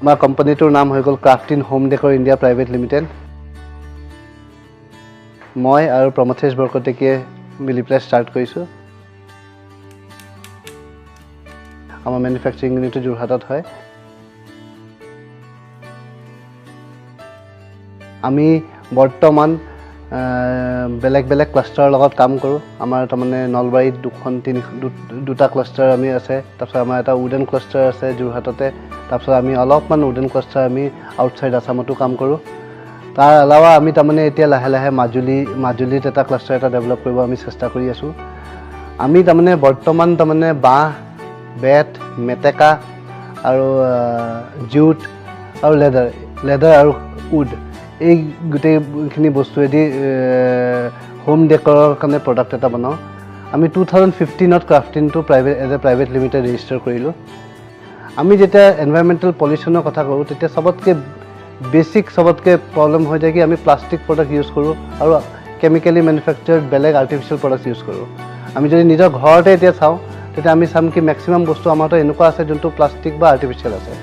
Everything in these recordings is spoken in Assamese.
আমাৰ কোম্পানীটোৰ নাম হৈ গ'ল KraftInn Home Decor India Private Limited। মই আৰু Pramathesh Borkotoky মিলি পেলাই ষ্টাৰ্ট কৰিছোঁ। আমাৰ মেনুফেকচাৰিং ইউনিট যোৰহাটত হয়। আমি বৰ্তমান বেলেগ বেলেগ ক্লাষ্টাৰৰ লগত কাম কৰোঁ। আমাৰ তাৰমানে নলবাৰীত দুটা ক্লাষ্টাৰ আমি আছে। তাৰপিছত আমাৰ এটা উডেন ক্লাষ্টাৰ আছে যোৰহাটতে। তাৰপিছত আমি অলপমান উডেন ক্লাষ্টাৰ আমি আউটছাইড আছামতো কাম কৰোঁ। তাৰ এলাৱা আমি তাৰমানে এতিয়া লাহে লাহে মাজুলীত এটা ক্লাষ্টাৰ এটা ডেভেলপ কৰিব আমি চেষ্টা কৰি আছোঁ। আমি তাৰমানে বৰ্তমান তাৰমানে বাঁহ, বেত, মেটেকা আৰু জুট আৰু লেডাৰ আৰু উড এই গোটেইখিনি বস্তুৱেদি হোম ডেকৰৰ কাৰণে প্ৰডাক্ট এটা বনাওঁ। আমি 2015ত KraftInnটো as a private limited register কৰিলোঁ। আমি যেতিয়া এনভাইৰমেণ্টেল পলিউশ্যনৰ কথা কওঁ তেতিয়া চবতকৈ প্ৰব্লেম হৈ যায় কি আমি প্লাষ্টিক প্ৰডাক্ট ইউজ কৰোঁ আৰু কেমিকেলি মেনুফেকচাৰ্ড বেলেগ আৰ্টিফিচিয়েল প্ৰডাক্ট ইউজ কৰোঁ। আমি যদি নিজৰ ঘৰতে এতিয়া চাওঁ তেতিয়া আমি চাম কি মেক্সিমাম বস্তু আমাৰ তাত এনেকুৱা আছে যোনটো প্লাষ্টিক বা আৰ্টিফিচিয়েল আছে।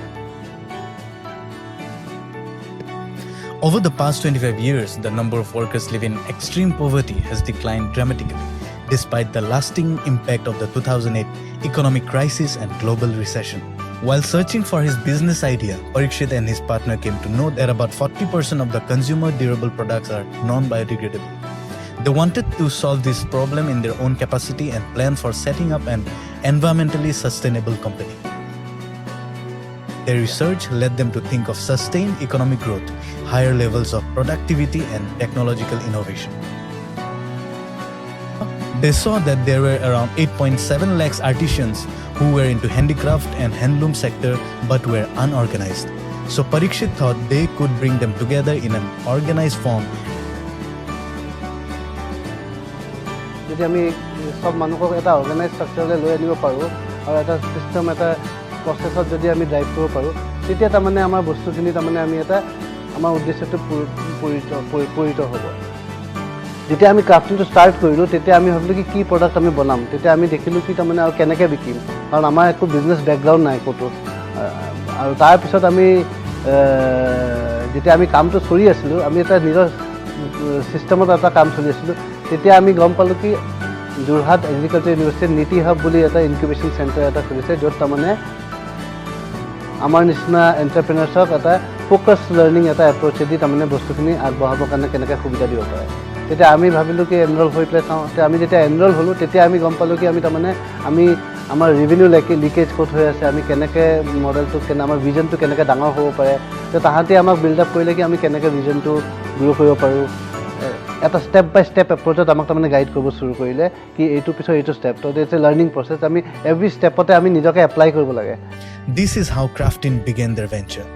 Over the past 25 years, the number of workers living in extreme poverty has declined dramatically, despite the lasting impact of the 2008 economic crisis and global recession. While searching for his business idea, Parikshit and his partner came to know that about 40% of the consumer durable products are non-biodegradable. They wanted to solve this problem in their own capacity and planned for setting up an environmentally sustainable company. Their research led them to think of sustained economic growth, higher levels of productivity and technological innovation. They saw that there were around 8.7 lakhs artisans who were into handicraft and handloom sector but were unorganized. So Parikshit thought they could bring them together in an organized form. যদি আমি সব মানুহক এটা অৰ্গেনাইজ ষ্ট্ৰাকচাৰলৈ লৈ আনিব পাৰোঁ আৰু এটা চিষ্টেম এটা প্ৰচেছত যদি আমি ড্ৰাইভ কৰিব পাৰোঁ তেতিয়া তাৰমানে আমাৰ বস্তুখিনি তাৰমানে আমি এটা আমাৰ উদ্দেশ্যটো পূৰিত হ'ব। যেতিয়া আমি KraftInnটো ষ্টাৰ্ট কৰিলোঁ তেতিয়া আমি ভাবিলোঁ কি প্ৰডাক্ট আমি বনাম। তেতিয়া আমি দেখিলোঁ কি তাৰমানে আৰু কেনেকৈ বিকিম, কাৰণ আমাৰ একো বিজনেছ বেকগ্ৰাউণ্ড নাই ক'তো। আৰু তাৰপিছত আমি যেতিয়া আমি কামটো চলি আছিলোঁ, আমি এটা নিজৰ ছিষ্টেমত এটা কাম চলি আছিলোঁ, তেতিয়া আমি গম পালোঁ কি যোৰহাট এগ্ৰিকালচাৰ ইউনিভাৰ্চিটিত NEATEHUB বুলি এটা ইনকিউবেশ্যন চেণ্টাৰ এটা খুলিছে, য'ত তাৰমানে আমাৰ নিচিনা এণ্টাৰপ্ৰেনাৰ্ছক এটা ফ'কাছ লাৰ্ণিং এটা এপ্ৰ'চেদি তাৰমানে বস্তুখিনি আগবঢ়াবৰ কাৰণে কেনেকৈ সুবিধা দিব পাৰে। তেতিয়া আমি ভাবিলোঁ কি এনৰল হৈ পেলাই চাওঁ। আমি যেতিয়া এনৰল হ'লোঁ তেতিয়া আমি গম পালোঁ কি আমি তাৰমানে আমাৰ ৰেভিনিউ লিকেজ ক'ত হৈ আছে, আমি কেনেকৈ মডেলটো আমাৰ ভিজনটো কেনেকৈ ডাঙৰ হ'ব পাৰে। তো তাহাঁতি আমাক বিল্ড আপ কৰিলে কি আমি কেনেকৈ ভিজনটো গ্ৰ' কৰিব পাৰোঁ। এটা ষ্টেপ বাই ষ্টেপ এপ্ৰ'চত আমাক তাৰমানে গাইড কৰিব চুৰু কৰিলে কি এইটো পিছত এইটো ষ্টেপ। তো ইটছ এ লাৰ্ণিং প্ৰচেছ। আমি এভৰি ষ্টেপতে আমি নিজকে এপ্লাই কৰিব লাগে। This is how KraftInn began their venture.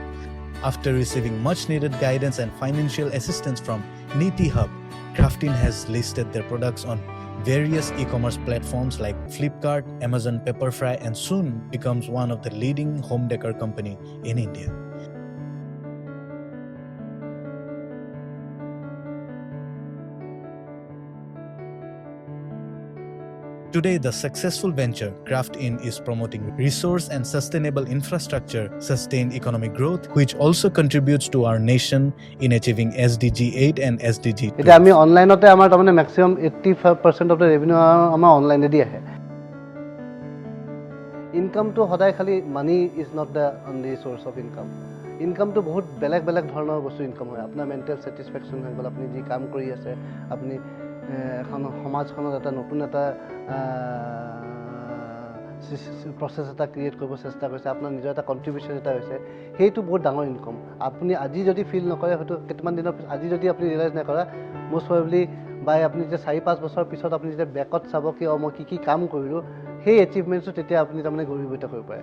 After receiving much needed guidance and financial assistance from NEATEHUB, KraftInn has listed their products on various e-commerce platforms like Flipkart, Amazon Pepperfry, and soon becomes one of the leading home decor company in India. Today, the successful venture KraftInn is promoting resource and sustainable infrastructure, sustained economic growth, which also contributes to our nation in achieving SDG 8 and SDG 2. এতিয়া আমি অনলাইনতে আমাৰ তাৰমানে মেক্সিমাম 85% অফ দ্য ৰেভিনিউ আমাৰ অনলাইনেদি আহে। ইনকামটো সদায় খালি money is not the only source of income. ইনকামটো বহুত বেলেগ ধৰণৰ বস্তু ইনকাম হয়। আপোনাৰ মেণ্টেল ছেটিছফেকশ্যন হৈ গ'ল, আপুনি যি কাম কৰি আছে, আপুনি এখন সমাজখনত এটা নতুন এটা প্ৰচেছ এটা ক্ৰিয়েট কৰিব চেষ্টা কৰিছে, আপোনাৰ নিজৰ এটা কণ্ট্ৰিবিউশ্যন এটা হৈছে, সেইটো বহুত ডাঙৰ ইনকাম। আপুনি আজি যদি ফিল নকৰে, হয়তো কেইটামান দিনৰ পিছত আজি যদি আপুনি ৰিয়েলাইজ নকৰা, মষ্ট প্ৰবেবলি বাই আপুনি যেতিয়া 4-5 বছৰ পিছত আপুনি যেতিয়া বেকত চাব কি মই কি কাম কৰিলোঁ, সেই এচিভমেণ্টছটো তেতিয়া আপুনি তাৰমানে গৌৰৱান্বিত কৰিব পাৰে।